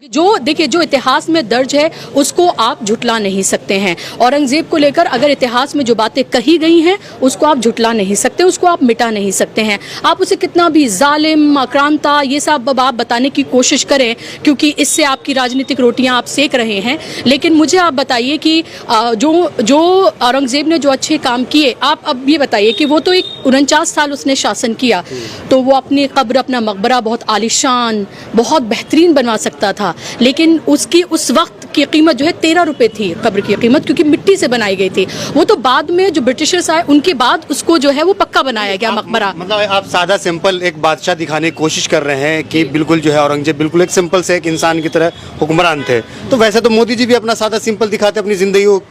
जो देखिए, जो इतिहास में दर्ज है उसको आप झुटला नहीं सकते हैं। औरंगजेब को लेकर अगर इतिहास में जो बातें कही गई हैं उसको आप झुटला नहीं सकते, उसको आप मिटा नहीं सकते हैं। आप उसे कितना भी जालिम, आक्रांता, ये सब आप बताने की कोशिश करें, क्योंकि इससे आपकी राजनीतिक रोटियां आप सेक रहे हैं। लेकिन मुझे आप बताइए कि जो औरंगजेब ने जो अच्छे काम किए, आप अब ये बताइए कि वो तो एक 49 साल उसने शासन किया, तो वो अपनी कब्र, अपना मकबरा बहुत आलिशान, बहुत बेहतरीन बनवा सकता था, लेकिन उसकी उस वक्त की कीमत जो है 13 रुपए थी कब्र की कीमत, क्योंकि मिट्टी से बनाई गई थी। वो तो बाद में जो ब्रिटिशर्स आए उनके बाद उसको जो है वो पक्का बनाया गया मकबरा। मतलब आप सादा सिंपल एक बादशाह दिखाने की कोशिश कर रहे हैं कि बिल्कुल जो है औरंगजेब बिल्कुल एक सिंपल से एक इंसान की तरह हुक्मरान थे, तो वैसे तो मोदी जी भी अपना सादा सिंपल दिखाते अपनी जिंदगी को।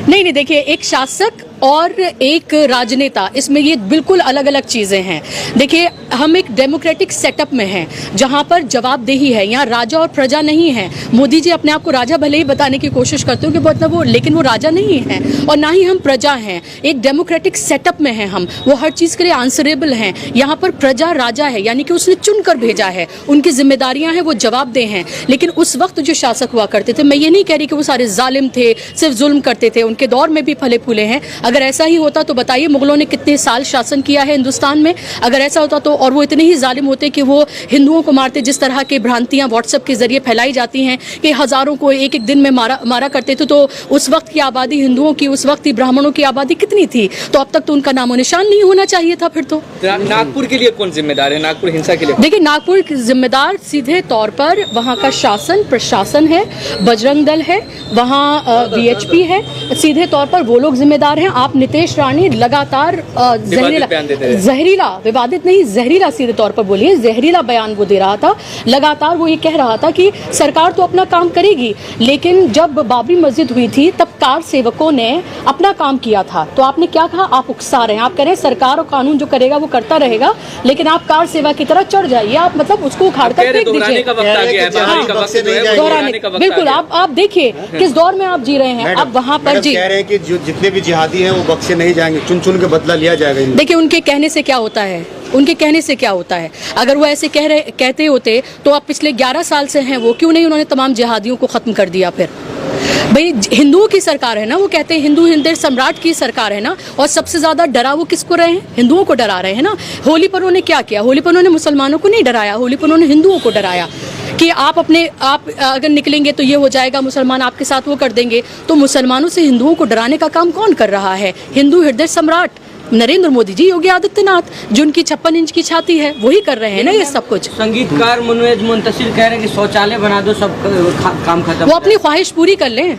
नहीं, देखिए, एक शासक और एक राजनेता, इसमें ये बिल्कुल अलग अलग चीज़ें हैं। देखिए, हम एक डेमोक्रेटिक सेटअप में हैं जहाँ पर जवाबदेही है, यहाँ राजा और प्रजा नहीं है। मोदी जी अपने आप को राजा भले ही बताने की कोशिश करते हो कि मतलब वो, लेकिन वो राजा नहीं है और ना ही हम प्रजा हैं। एक डेमोक्रेटिक सेटअप में हैं हम, वो हर चीज़ के लिए आंसरेबल हैं। यहाँ पर प्रजा राजा है, यानी कि उसने चुन कर भेजा है, उनकी जिम्मेदारियाँ हैं, वो जवाबदेह हैं। लेकिन उस वक्त जो शासक हुआ करते थे, मैं ये नहीं कह रही कि वो सारे जालिम थे, सिर्फ जुल्म करते थे, उनके दौर में भी फले फूले हैं। अगर ऐसा ही होता तो बताइए मुगलों ने कितने साल शासन किया है हिंदुस्तान में। अगर ऐसा होता तो, और वो इतने ही जालिम होते कि वो हिंदुओं को मारते, जिस तरह के भ्रांतियां व्हाट्सएप के जरिए फैलाई जाती हैं कि हजारों को एक एक दिन में मारा करते थे, तो उस वक्त की आबादी हिंदुओं की, उस वक्त की ब्राह्मणों की आबादी कितनी थी? तो अब तक तो उनका नामो निशान नहीं होना चाहिए था। फिर तो नागपुर के लिए कौन जिम्मेदार है? नागपुर हिंसा के लिए देखिए, नागपुर जिम्मेदार सीधे तौर पर वहाँ का शासन प्रशासन है, बजरंग दल है, वहाँ VHP है, सीधे तौर पर वो लोग जिम्मेदार हैं। आप नीतीश राणी लगातार जहरीला, विवादित नहीं, जहरीला सीधे तौर पर बोलिए, जहरीला बयान वो दे रहा था। लगातार वो ये कह रहा था कि सरकार तो अपना काम करेगी, लेकिन जब बाबरी मस्जिद हुई थी तब कार सेवकों ने अपना काम किया था। तो आपने क्या कहा? आप उकसा रहे हैं, आप कह रहे हैं सरकार और कानून जो करेगा वो करता रहेगा, लेकिन आप कार सेवा की तरह चढ़ जाइए। आप मतलब उसको उखाड़ कर फेंक दीजिए। बिल्कुल, आप देखिए किस दौर में आप जी रहे हैं। अब वहाँ पर जी कह रहे हैं कि जितने भी जिहादी हैं वो बख्शे नहीं जाएंगे, चुन चुन के बदला लिया जाएगा। देखिए, उनके कहने से क्या होता है, उनके कहने से क्या होता है? अगर वो ऐसे कहते होते तो अब पिछले 11 साल से हैं वो, क्यों नहीं उन्होंने तमाम जिहादियों को खत्म कर दिया? फिर भाई, हिंदुओं की सरकार है ना, वो कहते हैं हिंदू हिंदू सम्राट की सरकार है ना, और सबसे ज्यादा डरा वो किसको रहे हैं? हिंदुओं को डरा रहे हैं ना। होली पर उन्होंने क्या किया? होली पर उन्होंने मुसलमानों को नहीं डराया, होली पर उन्होंने हिंदुओं को डराया कि आप अगर निकलेंगे तो ये हो जाएगा, मुसलमान आपके साथ वो कर देंगे। तो मुसलमानों से हिंदुओं को डराने का काम कौन कर रहा है? हिंदू हृदय सम्राट नरेंद्र मोदी जी, योगी आदित्यनाथ, जो उनकी 56 इंच की छाती है, वही कर रहे हैं ना ये सब कुछ। संगीतकार मनोज मुंतशिर कह रहे हैं कि शौचालय बना दो, सब काम खत्म। वो अपनी ख्वाहिश पूरी कर लें,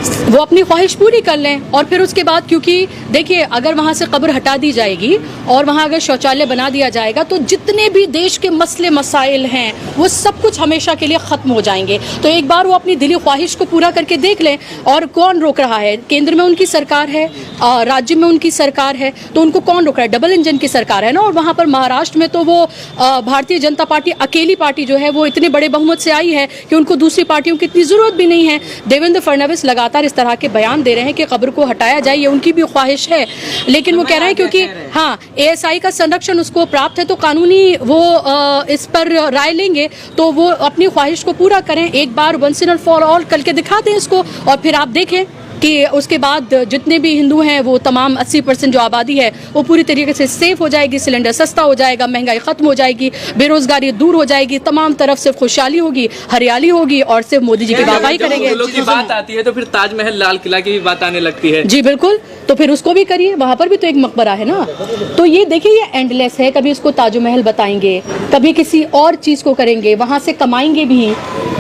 वो अपनी ख्वाहिश पूरी कर लें, और फिर उसके बाद, क्योंकि देखिए, अगर वहाँ से कब्र हटा दी जाएगी और वहाँ अगर शौचालय बना दिया जाएगा तो जितने भी देश के मसले मसाइल हैं वो सब कुछ हमेशा के लिए ख़त्म हो जाएंगे। तो एक बार वो अपनी दिली ख्वाहिश को पूरा करके देख लें। और कौन रोक रहा है? केंद्र में उनकी सरकार है, राज्य में उनकी सरकार है, तो उनको कौन रोक रहा है? डबल इंजन की सरकार है ना। और वहाँ पर महाराष्ट्र में तो वो भारतीय जनता पार्टी, अकेली पार्टी जो है वो इतने बड़े बहुमत से आई है कि उनको दूसरी पार्टियों की इतनी ज़रूरत भी नहीं है। देवेंद्र फडणवीस लगातार इस तरह के बयान दे रहे हैं कि कब्र को हटाया जाए, ये उनकी भी ख्वाहिश है, लेकिन वो कह रहे हैं क्योंकि हाँ, ASI का संरक्षण उसको प्राप्त है, तो कानूनी वो इस पर राय लेंगे, तो वो अपनी ख्वाहिश को पूरा करें एक बार, वंस एंड फॉर ऑल करके दिखा दें इसको। और फिर आप देखें कि उसके बाद जितने भी हिंदू हैं वो तमाम 80% जो आबादी है वो पूरी तरीके से सेफ हो जाएगी, सिलेंडर सस्ता हो जाएगा, महंगाई खत्म हो जाएगी, बेरोजगारी दूर हो जाएगी, तमाम तरफ से खुशहाली होगी, हरियाली होगी, और सिर्फ मोदी जी की वाहवाही करेंगे। की बात आती है तो फिर ताजमहल, लाल किला की भी बात आने लगती है। जी बिल्कुल, तो फिर उसको भी करिए, वहाँ पर भी तो एक मकबरा है ना। तो ये देखिए, ये एंडलेस है। कभी उसको ताजमहल बताएंगे, कभी किसी और चीज़ को करेंगे, वहाँ से कमाएंगे भी,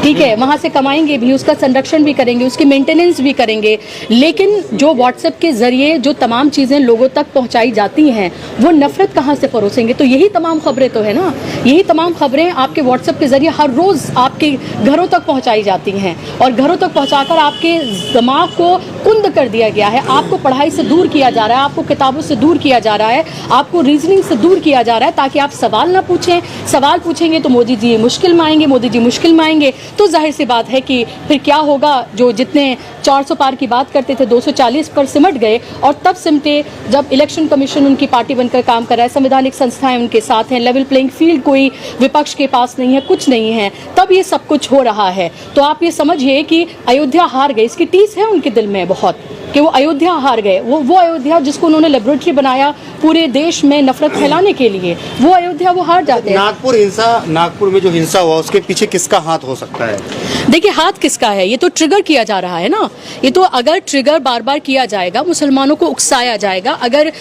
ठीक है, वहाँ से कमाएंगे भी, उसका संरक्षण भी करेंगे, उसकी मेंटेनेंस भी करेंगे। लेकिन जो व्हाट्सएप के जरिए जो तमाम चीज़ें लोगों तक पहुँचाई जाती हैं वो नफरत कहाँ से परोसेंगे? तो यही तमाम खबरें तो है ना, यही तमाम खबरें आपके व्हाट्सएप के जरिए हर रोज़ आपके घरों तक पहुँचाई जाती हैं, और घरों तक पहुँचाकर आपके दिमाग को कुंद कर दिया गया है। आपको पढ़ाई से दूर किया जा रहा है, आपको किताबों से दूर किया जा रहा है, आपको रीजनिंग से दूर किया जा रहा है, ताकि आप सवाल ना पूछें। सवाल पूछेंगे तो मोदी जी मुश्किल में आएंगे, मोदी जी मुश्किल में आएंगे, तो जाहिर सी बात है कि फिर क्या होगा, जो जितने 400 पार की बात करते थे 240 पर सिमट गए, और तब सिमटे जब इलेक्शन कमीशन उनकी पार्टी बनकर काम कर रहा है, संवैधानिक संस्थाएं उनके साथ हैं, लेवल प्लेइंग फील्ड कोई विपक्ष के पास नहीं है, कुछ नहीं है, तब ये सब कुछ हो रहा है। तो आप ये समझिए कि अयोध्या हार गई, इसकी टीस है उनके दिल में बहुत कि वो अयोध्या हार गए। वो अयोध्या जिसको उन्होंने लेबोरेटरी बनाया पूरे देश में नफरत फैलाने के लिए, वो अयोध्या वो हार जाते हैं। नागपुर में जो हिंसा हुआ उसके पीछे किसका हाथ हो सकता है? देखिए, हाथ किसका है, ये तो ट्रिगर किया जा रहा है ना। ये तो अगर ट्रिगर बार बार किया जाएगा, मुसलमानों को उकसाया जाएगा, अगर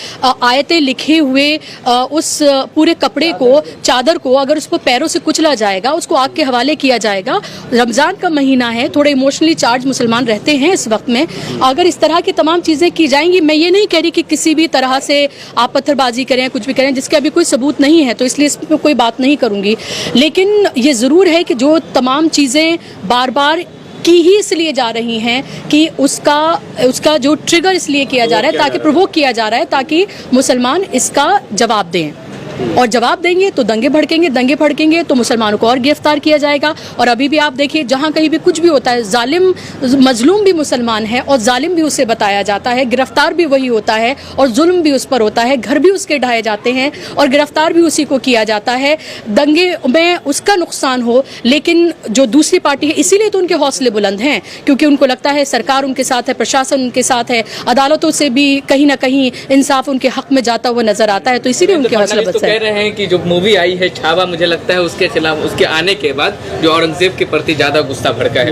आयतें लिखे हुए उस पूरे कपड़े को, चादर को अगर उसको पैरों से कुचला जाएगा, उसको आग के हवाले किया जाएगा। रमजान का महीना है, थोड़े इमोशनली चार्ज मुसलमान रहते हैं इस वक्त में। अगर इस तरह की तमाम चीजें की जाएंगी, मैं ये नहीं कह रही कि किसी भी तरह से आप पत्थरबाजी करें, कुछ भी करें, जिसके अभी कोई सबूत नहीं है, तो इसलिए इस पर कोई बात नहीं करूंगी। लेकिन ये जरूर है कि जो तमाम चीजें बार बार की ही इसलिए जा रही हैं कि उसका जो ट्रिगर इसलिए किया जा रहा है, ताकि प्रोवोक किया जा रहा है, ताकि मुसलमान इसका जवाब दें, और जवाब देंगे तो दंगे भड़केंगे तो मुसलमानों को और गिरफ्तार किया जाएगा। और अभी भी आप देखिए, जहां कहीं भी कुछ भी होता है, जालिम मजलूम भी मुसलमान है और जालिम भी उसे बताया जाता है, गिरफ्तार भी वही होता है और जुल्म भी उस पर होता है, घर भी उसके ढाए जाते हैं और गिरफ्तार भी उसी को किया जाता है। दंगे में उसका नुकसान हो, लेकिन जो दूसरी पार्टी है, इसीलिए तो उनके हौसले बुलंद हैं, क्योंकि उनको लगता है सरकार उनके साथ है, प्रशासन उनके साथ है, अदालतों से भी कहीं ना कहीं इंसाफ उनके हक में जाता हुआ नजर आता है, तो इसीलिए उनके हौसले बुलंद कह रहे हैं कि जो मूवी आई है छावा, मुझे लगता है उसके खिलाफ, उसके आने के बाद जो औरंगजेब के प्रति ज्यादा गुस्सा भड़का है।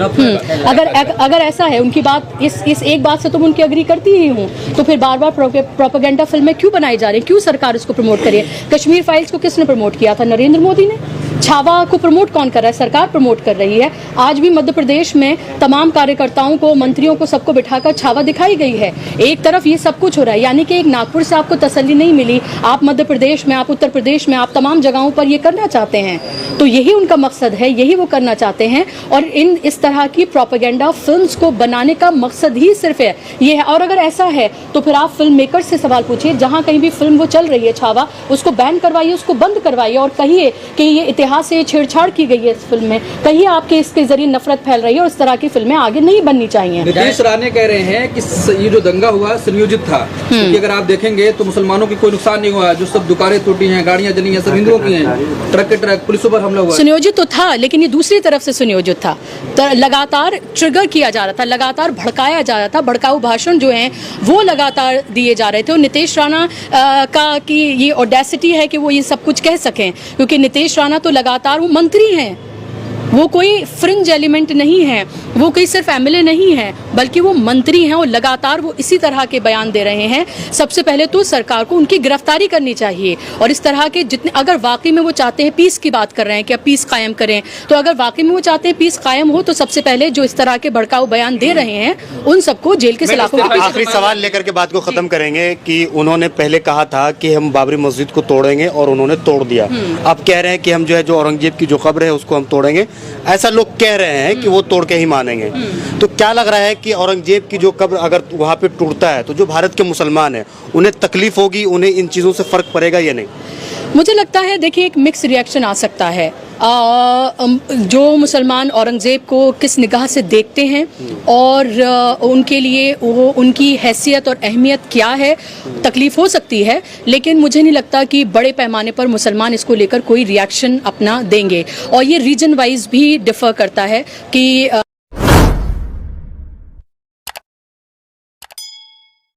अगर ऐसा है, उनकी बात इस एक बात से तो मैं उनकी एग्री करती ही हूँ, तो फिर बार बार प्रोपेगेंडा फिल्में क्यों बनाई जा रही है, क्यों सरकार इसको प्रमोट करिए? कश्मीर फाइल्स को किसने प्रमोट किया था? नरेंद्र मोदी ने। छावा को प्रमोट कौन कर रहा है? सरकार प्रमोट कर रही है। आज भी मध्य प्रदेश में तमाम कार्यकर्ताओं को, मंत्रियों को, सबको बिठाकर छावा दिखाई गई है। एक तरफ ये सब कुछ हो रहा है, यानी कि एक नागपुर से आपको तसल्ली नहीं मिली, आप मध्य प्रदेश में, आप उत्तर प्रदेश में, आप तमाम जगहों पर ये करना चाहते हैं, तो यही उनका मकसद है, यही वो करना चाहते हैं। और इस तरह की प्रोपेगेंडा फिल्म्स को बनाने का मकसद ही सिर्फ है ये है। और अगर ऐसा है तो फिर आप फिल्म मेकर्स से सवाल पूछिए, जहां कहीं भी फिल्म वो चल रही है छावा, उसको बैन करवाइए, उसको बंद करवाइए और कहिए कि ये इतिहास से छेड़छाड़ की गई है इस फिल्म में, कहिए आपके इसके जरिए नफरत फैल रही है और इस तरह की फिल्में आगे नहीं बननी चाहिए। नीतीश राणे कह रहे हैं कि ये जो दंगा हुआ संयोजित था, क्योंकि अगर आप देखेंगे तो मुसलमानों की कोई नुकसान नहीं हुआ, जो सब दुकानें टूटी हैं, गाड़ियां जली हैं, सब हिंदुओं की हैं, ट्रक के ट्रक, पुलिसों पर हमला हुआ। सुनियोजित तो था, लेकिन ये दूसरी तरफ से सुनियोजित था, तो लगातार ट्रिगर किया जा रहा था, लगातार भड़काया जा रहा था, भड़काऊ भाषण जो हैं वो लगातार दिए जा रहे थे। और नीतीश राणा का की ये ऑडेसिटी है कि वो ये सब कुछ कह सकें, क्योंकि नीतीश राणा तो लगातार, वो मंत्री हैं, वो कोई फ्रिंज एलिमेंट नहीं है, वो कोई सिर्फ एमएलए नहीं है, बल्कि वो मंत्री हैं और लगातार वो इसी तरह के बयान दे रहे हैं। सबसे पहले तो सरकार को उनकी गिरफ्तारी करनी चाहिए, और इस तरह के जितने, अगर वाकई में वो चाहते हैं, पीस की बात कर रहे हैं कि अब पीस कायम करें, तो अगर वाकई में वो चाहते हैं पीस कायम हो, तो सबसे पहले जो इस तरह के भड़काऊ बयान दे रहे हैं उन सबको जेल के सलाखों में। आखिरी सवाल लेकर के बात को खत्म करेंगे कि उन्होंने पहले कहा था कि हम बाबरी मस्जिद को तोड़ेंगे और उन्होंने तोड़ दिया। अब कह रहे हैं कि हम जो औरंगजेब की जो कब्र है उसको हम तोड़ेंगे। ऐसा लोग कह रहे हैं कि वो तोड़ के ही मानेंगे। तो क्या लग रहा है कि औरंगजेब की जो कब्र अगर वहाँ पे टूटता है तो जो भारत के मुसलमान हैं उन्हें तकलीफ होगी, उन्हें इन चीज़ों से फर्क पड़ेगा या नहीं? मुझे लगता है, देखिए, एक मिक्स रिएक्शन आ सकता है। जो मुसलमान औरंगज़ेब को किस निगाह से देखते हैं और उनके लिए वो उनकी हैसियत और अहमियत क्या है, तकलीफ हो सकती है, लेकिन मुझे नहीं लगता कि बड़े पैमाने पर मुसलमान इसको लेकर कोई रिएक्शन अपना देंगे। और ये रीजन वाइज भी डिफर करता है कि